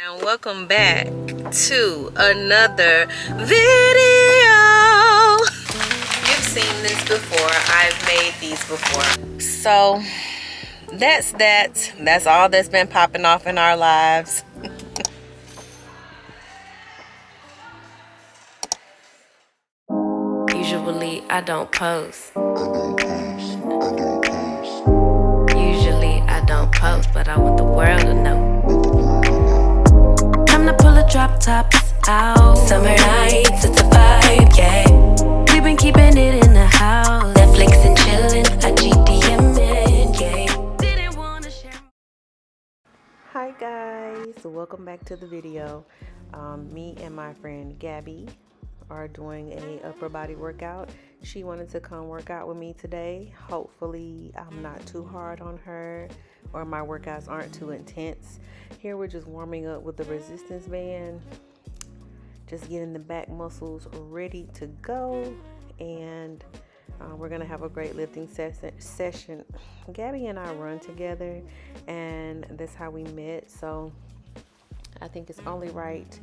And welcome back to another video. You've seen this before. I've made these before. So that's all that's been popping off in our lives. Usually I don't post. Usually I don't post, but I want the world to know. Time to pull a drop tops out. Summer nights, it's a vibe, yeah. We've been keeping it in the house. Netflix and chillin', I GDMing, yeah. Didn't wanna share. Hi guys, welcome back to the video. Me and my friend Gabby are doing a upper body workout. She wanted to come work out with me today. Hopefully I'm not too hard on her or my workouts aren't too intense. Here we're just warming up with the resistance band, just getting the back muscles ready to go, and we're gonna have a great lifting session. Gabby and I run together, and that's how we met, so I think it's only right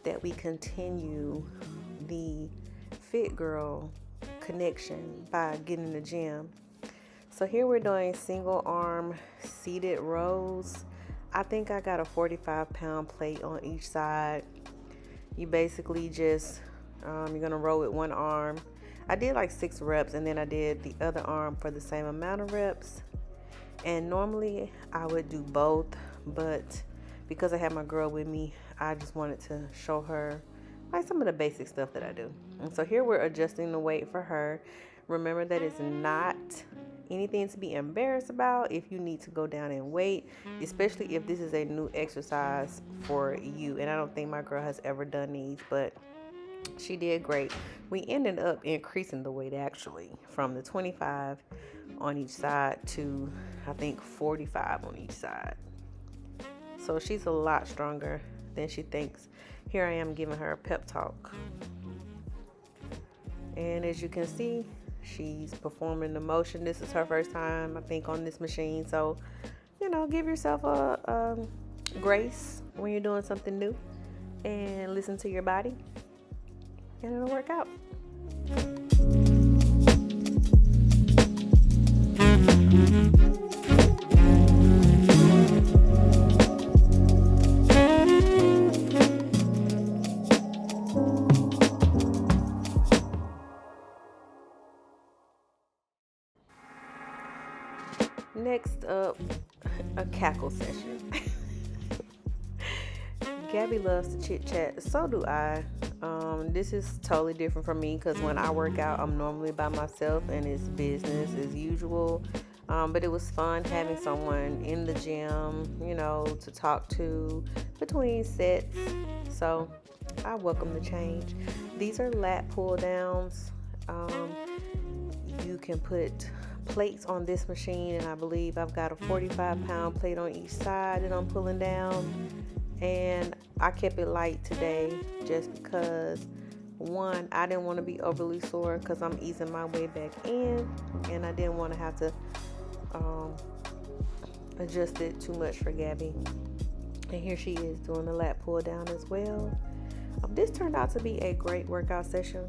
that we continue the fit girl connection by getting in the gym. So here we're doing single arm seated rows. I think I got a 45-pound plate on each side. You basically just you're gonna row with one arm. I did like 6 reps, and then I did the other arm for the same amount of reps. And normally I would do both, but because I had my girl with me, I just wanted to show her like some of the basic stuff that I do. And so here we're adjusting the weight for her. Remember that it's not anything to be embarrassed about if you need to go down in weight, especially if this is a new exercise for you. And I don't think my girl has ever done these, but she did great. We ended up increasing the weight actually from the 25 on each side to I think 45 on each side. So she's a lot stronger than she thinks. Here I am giving her a pep talk. And as you can see, she's performing the motion. This is her first time, I think, on this machine. So, give yourself a grace when you're doing something new and listen to your body, and it'll work out. Next up, a cackle session. Gabby loves to chit chat, so do I. This is totally different from me because when I work out, I'm normally by myself and it's business as usual. But it was fun having someone in the gym, to talk to between sets. So I welcome the change. These are lat pull downs. You can put plates on this machine, and I believe I've got a 45-pound plate on each side that I'm pulling down. And I kept it light today just because, one, I didn't want to be overly sore because I'm easing my way back in, and I didn't want to have to adjust it too much for Gabby. And here she is doing the lat pull down as well. This turned out to be a great workout session.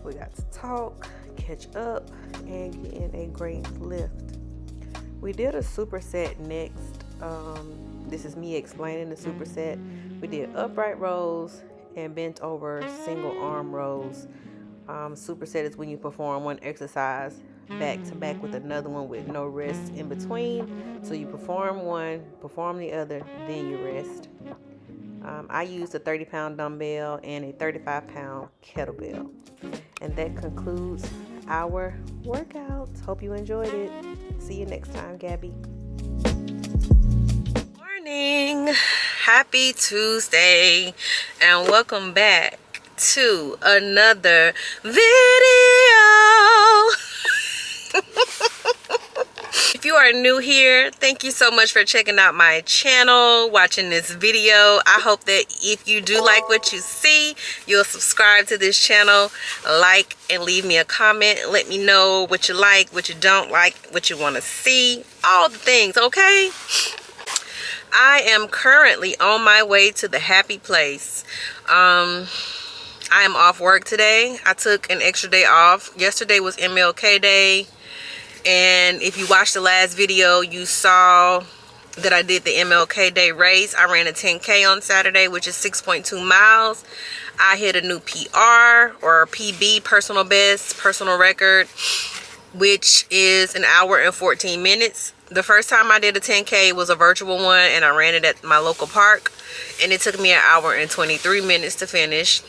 We got to talk, catch up, and get in a great lift. We did a superset next. This is me explaining the superset. We did upright rows and bent over single arm rows. Superset is when you perform one exercise back to back with another one with no rest in between. So you perform one, perform the other, then you rest. I used a 30-pound dumbbell and a 35-pound kettlebell. And that concludes our workouts. Hope you enjoyed it. See you next time, Gabby. Morning. Happy Tuesday. And welcome back to another video. If you are new here, thank you so much for checking out my channel, watching this video. I hope that if you do like what you see, you'll subscribe to this channel, like, and leave me a comment. Let me know what you like, what you don't like, what you want to see, all the things, okay? I am currently on my way to the happy place. I am off work today. I took an extra day off. Yesterday was MLK Day. And if you watched the last video, you saw that I did the MLK Day race. I ran a 10K on Saturday, which is 6.2 miles. I hit a new PR or PB, personal best, personal record, which is an hour and 14 minutes. The first time I did a 10K was a virtual one, and I ran it at my local park, and it took me an hour and 23 minutes to finish.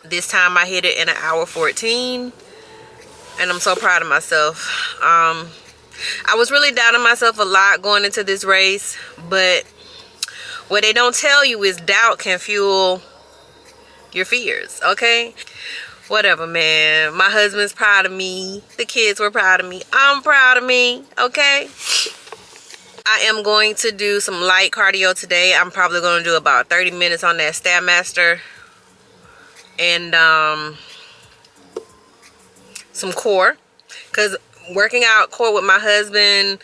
This time I hit it in an hour 14, and I'm so proud of myself. I was really doubting myself a lot going into this race, but what they don't tell you is doubt can fuel your fears, okay? Whatever, man. My husband's proud of me. The kids were proud of me. I'm proud of me, okay? I am going to do some light cardio today. I'm probably going to do about 30 minutes on that Stairmaster. And some core. Because working out core with my husband,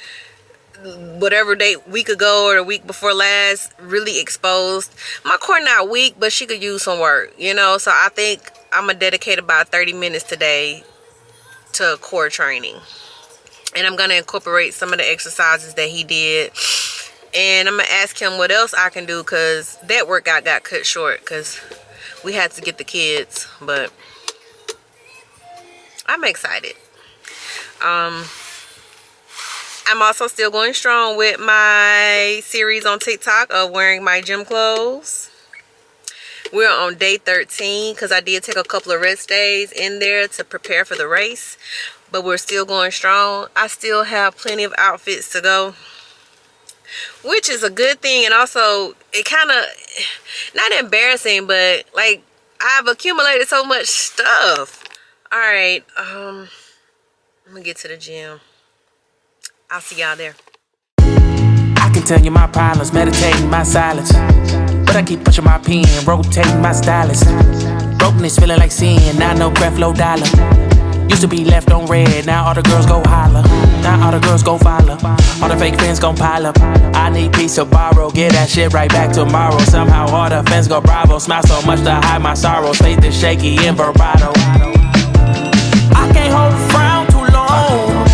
whatever week ago or the week before last, really exposed my core. Not weak, but she could use some work, you know. So I think I'm gonna dedicate about 30 minutes today to core training, and I'm gonna incorporate some of the exercises that he did, and I'm gonna ask him what else I can do, because that workout got cut short because we had to get the kids. But I'm excited. I'm also still going strong with my series on TikTok of wearing my gym clothes. We're on day 13 because I did take a couple of rest days in there to prepare for the race. But we're still going strong. I still have plenty of outfits to go, which is a good thing. And also, it kind of, not embarrassing, but like, I've accumulated so much stuff. All right, I'm gonna get to the gym. I'll see y'all there. I can tell you my problems, meditating my silence. But I keep pushing my pen, rotating my stylus. Brokenness feeling like sin, now no breath, low dollar. Used to be left on red, now all the girls go holler. Now all the girls go follow, all the fake fans gon' pile up. I need peace to borrow, get that shit right back tomorrow. Somehow all the fans go bravo, smile so much to hide my sorrows. Faith is shaky in vibrato. I can't hold a frown too long.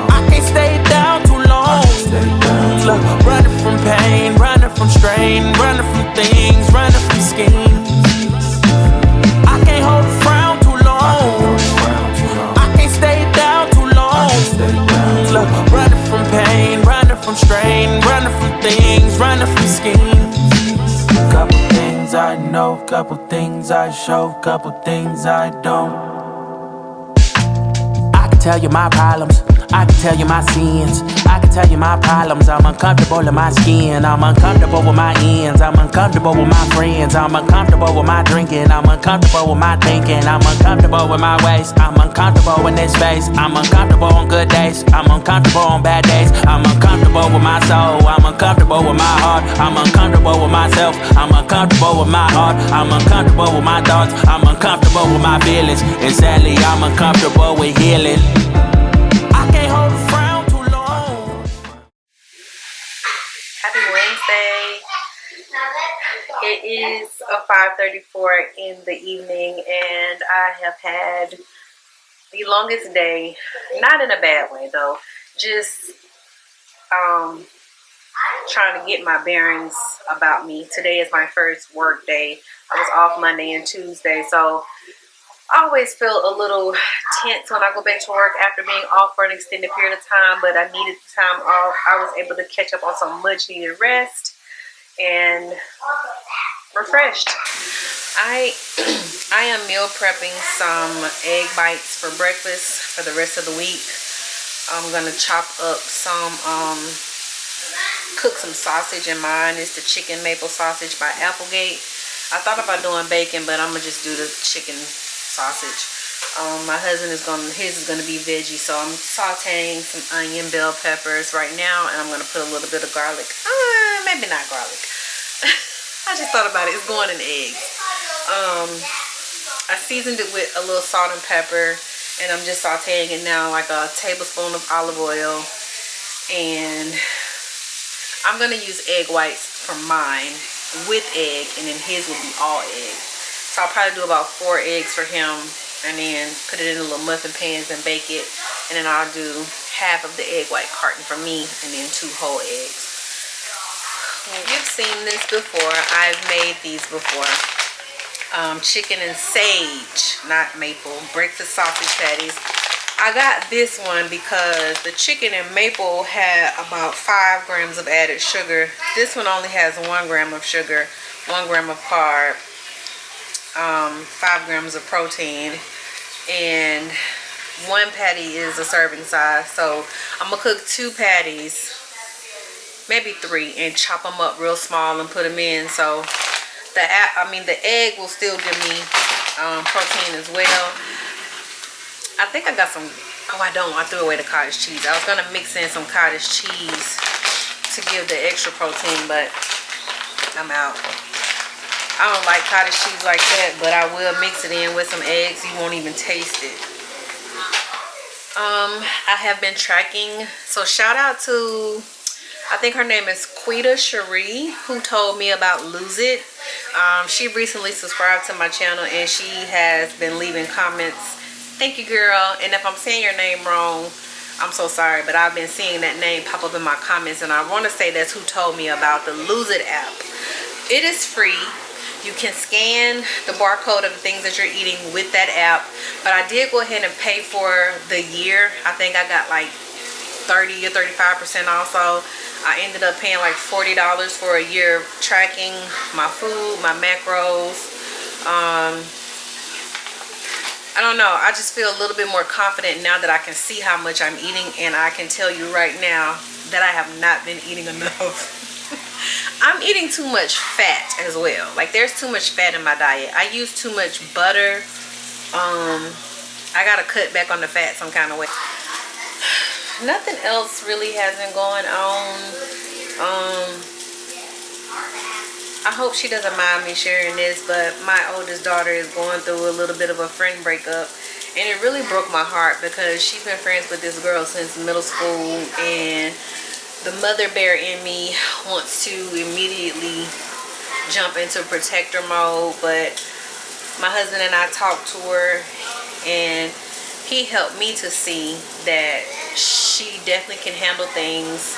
I can't stay down too long. Look, running from pain, running from strain, running from things, running from schemes. I can't hold a frown too long. I can't stay down too long. Look, running from pain, running from strain, running from things, running from schemes. Couple things I know, couple things I show, couple things I don't. I can tell you my problems, I can tell you my sins, I can tell you my problems. I'm uncomfortable in my skin, I'm uncomfortable with my ends, I'm uncomfortable with my friends, I'm uncomfortable with my drinking, I'm uncomfortable with my thinking, I'm uncomfortable with my ways, I'm uncomfortable in this space, I'm uncomfortable on good days, I'm uncomfortable on bad days, I'm uncomfortable with my soul, I'm uncomfortable with my heart, I'm uncomfortable with myself, I'm uncomfortable with my heart, I'm uncomfortable with my thoughts, I'm uncomfortable with my feelings, and sadly I'm uncomfortable with healing. I can't hold a frown too long. Happy Wednesday. It is 5:34 in the evening, and I have had the longest day. Not in a bad way though, just trying to get my bearings about me. Today is my first work day. I was off Monday and Tuesday, so I always feel a little tense when I go back to work after being off for an extended period of time, but I needed the time off. I was able to catch up on some much needed rest and refreshed. I am meal prepping some egg bites for breakfast for the rest of the week. I'm gonna chop up some cook some sausage, and mine is the chicken maple sausage by Applegate. I thought about doing bacon, but I'm gonna just do the chicken sausage. My husband his is gonna be veggie, so I'm sauteing some onion, bell peppers right now, and I'm gonna put a little bit of garlic. Maybe not garlic. I just thought about it. It's going in eggs. I seasoned it with a little salt and pepper, and I'm just sauteing it now, like a tablespoon of olive oil, and I'm gonna use egg whites for mine with egg, and then his will be all egg. So I'll probably do about 4 eggs for him, and then put it in the little muffin pans and bake it. And then I'll do half of the egg white carton for me, and then 2 whole eggs. You've seen this before. I've made these before. Chicken and sage, not maple, breakfast sausage patties. I got this one because the chicken and maple had about 5 grams of added sugar. This one only has 1 gram of sugar, 1 gram of carb, 5 grams of protein, and 1 patty is a serving size. So I'm gonna cook 2 patties, maybe 3, and chop them up real small and put them in. So the egg will still give me protein as well. I think I got some, oh I don't, I threw away the cottage cheese. I was gonna mix in some cottage cheese to give the extra protein, but I'm out. I don't like cottage cheese like that, but I will mix it in with some eggs. You won't even taste it. I have been tracking, so shout out to, I think her name is Quita Cherie, who told me about Lose It. She recently subscribed to my channel, and she has been leaving comments. Thank you, girl. And if I'm saying your name wrong, I'm so sorry, but I've been seeing that name pop up in my comments, and I want to say that's who told me about the Lose It app. It is free. You can scan the barcode of the things that you're eating with that app, but I did go ahead and pay for the year. I think I got like 30 or 35% off. So I ended up paying like $40 for a year tracking my food, my macros. I don't know, I just feel a little bit more confident now that I can see how much I'm eating, and I can tell you right now that I have not been eating enough. I'm eating too much fat as well. Like, there's too much fat in my diet. I use too much butter. I gotta cut back on the fat some kind of way. Nothing else really hasn't going on. I hope she doesn't mind me sharing this, but my oldest daughter is going through a little bit of a friend breakup, and it really broke my heart because she's been friends with this girl since middle school, and the mother bear in me wants to immediately jump into protector mode. But my husband and I talked to her, and he helped me to see that she definitely can handle things.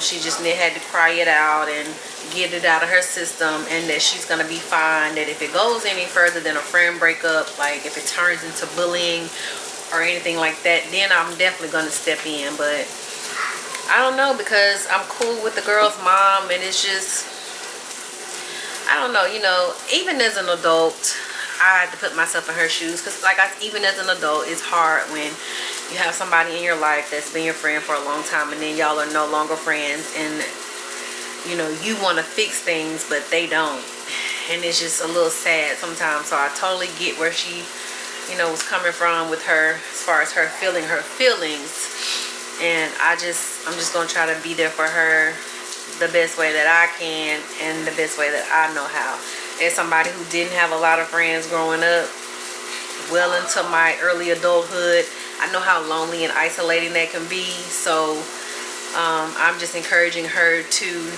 She just had to cry it out and get it out of her system, and that she's gonna be fine. That if it goes any further than a friend breakup, like if it turns into bullying or anything like that, then I'm definitely gonna step in. But I don't know, because I'm cool with the girl's mom, and it's just, I don't know, you know, even as an adult, I had to put myself in her shoes, because like even as an adult, it's hard when you have somebody in your life that's been your friend for a long time, and then y'all are no longer friends, and you know, you want to fix things but they don't, and it's just a little sad sometimes. So I totally get where she, you know, was coming from with her as far as her feeling her feelings, and I'm just gonna try to be there for her the best way that I can, and the best way that I know how. As somebody who didn't have a lot of friends growing up, well into my early adulthood, I know how lonely and isolating that can be. So I'm just encouraging her to,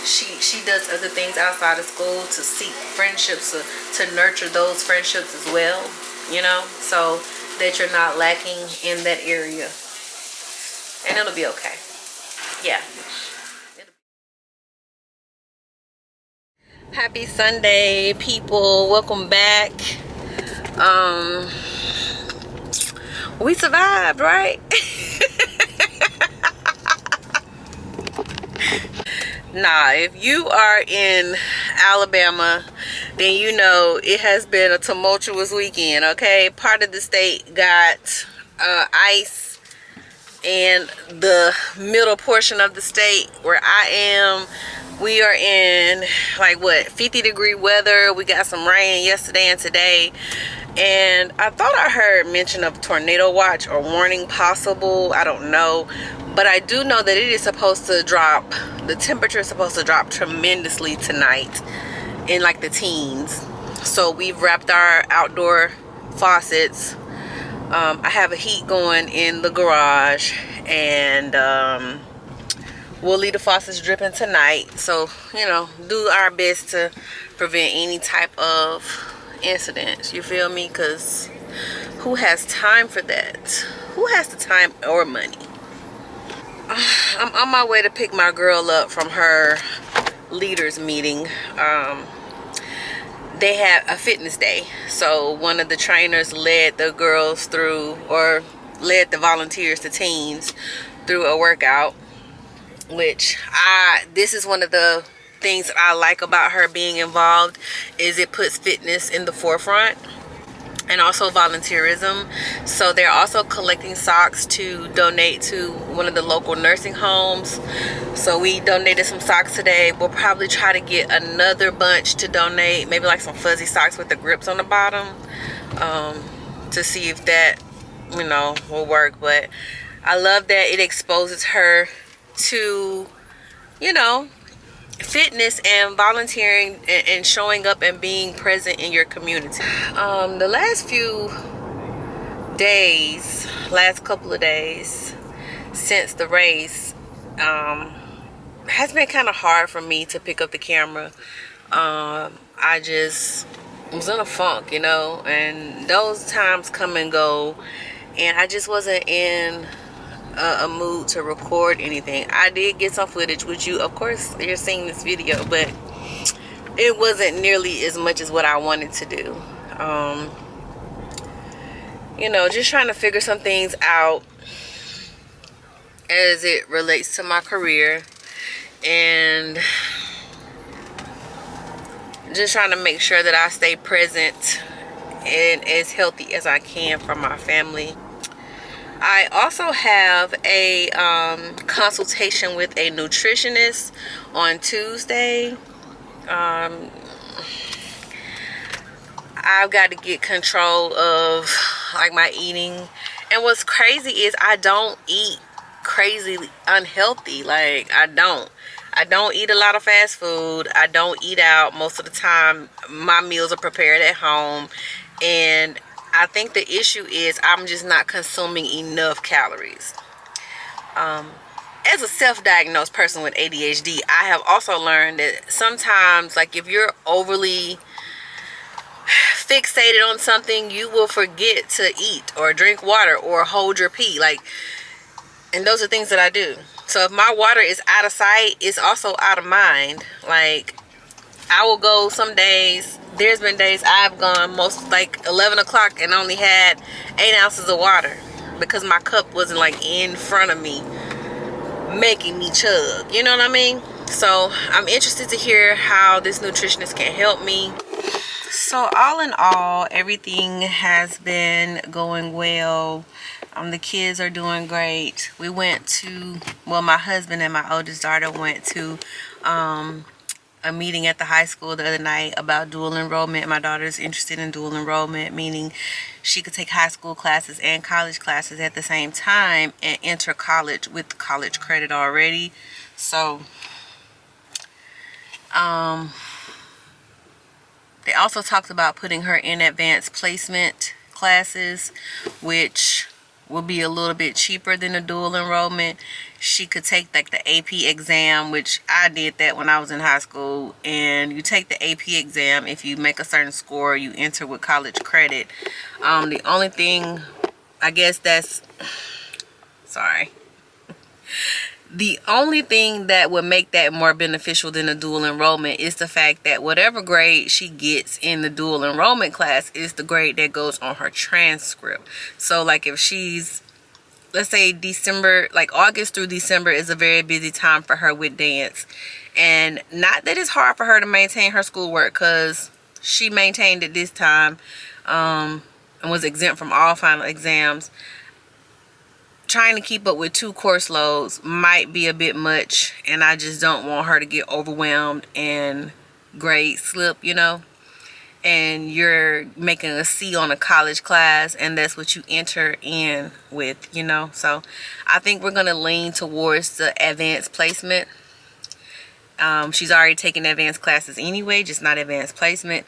she does other things outside of school to seek friendships, to nurture those friendships as well, you know, so that you're not lacking in that area, and it'll be okay. Yeah. Happy Sunday, people. Welcome back. We survived, right? Nah, if you are in Alabama, then you know it has been a tumultuous weekend, okay? Part of the state got ice, and the middle portion of the state where I am, we are in like what, 50-degree weather. We got some rain yesterday and today, and I thought I heard mention of tornado watch or warning possible. I don't know, but I do know that it is supposed to drop, the temperature is supposed to drop tremendously tonight in like the teens. So we've wrapped our outdoor faucets. I have a heat going in the garage, and we'll leave the faucets dripping tonight. So, you know, do our best to prevent any type of incidents. You feel me? Because who has time for that? Who has the time or money? I'm on my way to pick my girl up from her leaders meeting. They had a fitness day, so one of the trainers led the girls through, or led the volunteers, the teens, through a workout, which this is one of the things that I like about her being involved, is it puts fitness in the forefront, and also volunteerism. So they're also collecting socks to donate to one of the local nursing homes. So we donated some socks today. We'll probably try to get another bunch to donate, maybe like some fuzzy socks with the grips on the bottom, to see if that, you know, will work. But I love that it exposes her to, you know, fitness and volunteering and showing up and being present in your community. The last few days, last couple of days since the race, has been kind of hard for me to pick up the camera. I just was in a funk, you know, and those times come and go, and I just wasn't in a mood to record anything. I did get some footage, which you, of course, you're seeing this video, but it wasn't nearly as much as what I wanted to do. You know, just trying to figure some things out as it relates to my career, and just trying to make sure that I stay present and as healthy as I can for my family. I also have a consultation with a nutritionist on Tuesday. I've got to get control of like my eating, and what's crazy is I don't eat crazy unhealthy. Like I don't eat a lot of fast food. I don't eat out most of the time. My meals are prepared at home, and I think the issue is I'm just not consuming enough calories. As a self-diagnosed person with ADHD, I have also learned that sometimes, like if you're overly fixated on something, you will forget to eat or drink water or hold your pee. Like, and those are things that I do. So if my water is out of sight, it's also out of mind. Like, I will go some days, there's been days I've gone most like 11 o'clock and only had 8 ounces of water because my cup wasn't like in front of me making me chug, you know what I mean? So I'm interested to hear how this nutritionist can help me. So all in all, everything has been going well. The kids are doing great. We went to, well, my husband and my oldest daughter went to a meeting at the high school the other night about dual enrollment. My daughter's interested in dual enrollment, meaning she could take high school classes and college classes at the same time and enter college with college credit already. So they also talked about putting her in advanced placement classes, which will be a little bit cheaper than the dual enrollment. She could take like the AP exam, which I did that when I was in high school, and you take the AP exam. If you make a certain score, you enter with college credit. The only thing, I guess that's, sorry, the only thing that would make that more beneficial than a dual enrollment is the fact that whatever grade she gets in the dual enrollment class is the grade that goes on her transcript. So like if she's, let's say December, like August through December is a very busy time for her with dance. And not that it's hard for her to maintain her schoolwork, because she maintained it this time, and was exempt from all final exams. Trying to keep up with 2 course loads might be a bit much, and I just don't want her to get overwhelmed and grade slip, you know. And you're making a C on a college class, and that's what you enter in with, you know. So I think we're going to lean towards the advanced placement. She's already taken advanced classes anyway, just not advanced placement.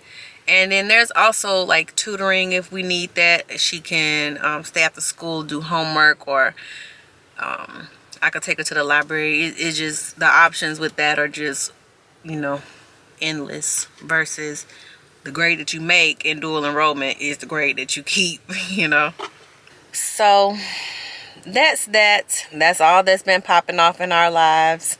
And then there's also like tutoring if we need that. She can stay after school, do homework, or I could take her to the library. It's just the options with that are just, you know, endless, versus the grade that you make in dual enrollment is the grade that you keep, you know. So that's all that's been popping off in our lives.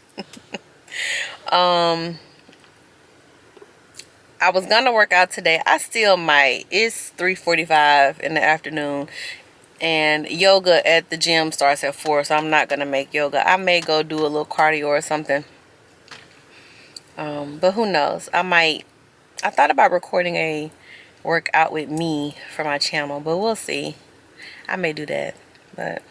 I was gonna work out today. I still might. It's 3:45 in the afternoon, and yoga at the gym starts at 4, so I'm not gonna make yoga. I may go do a little cardio or something, but who knows. I thought about recording a workout with me for my channel, but we'll see. I may do that. But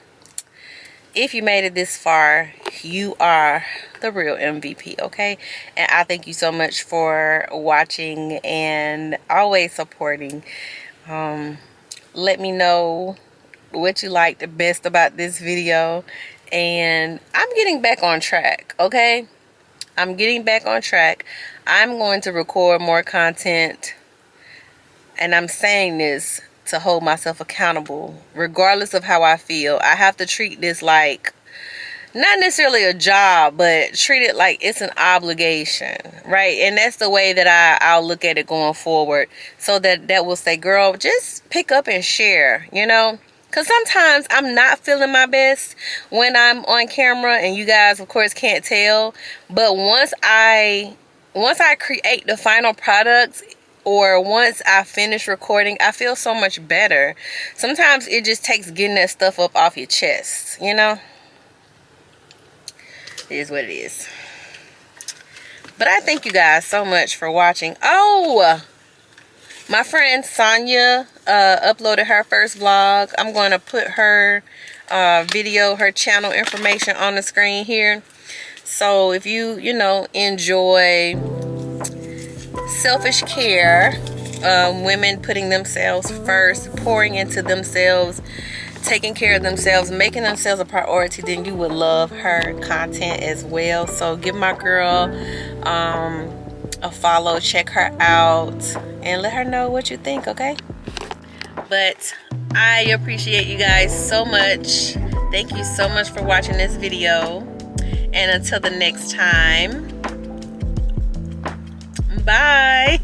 if you made it this far, you are the real MVP, okay? And I thank you so much for watching and always supporting. Let me know what you liked the best about this video. And I'm getting back on track, okay? I'm getting back on track. I'm going to record more content, and I'm saying this to hold myself accountable regardless of how I feel. I have to treat this like not necessarily a job, but treat it like it's an obligation, right? And that's the way that I'll look at it going forward, so that will say, girl, just pick up and share, you know. Because sometimes I'm not feeling my best when I'm on camera, and you guys, of course, can't tell. But once I create the final product, or once I finish recording, I feel so much better. Sometimes it just takes getting that stuff up off your chest, you know? It is what it is. But I thank you guys so much for watching. Oh! My friend Sonia uploaded her first vlog. I'm going to put her video, her channel information on the screen here. So if you enjoy selfish care, women putting themselves first, pouring into themselves, taking care of themselves, making themselves a priority, then you would love her content as well. So give my girl a follow, check her out, and let her know what you think, okay? But I appreciate you guys so much. Thank you so much for watching this video, and until the next time, bye.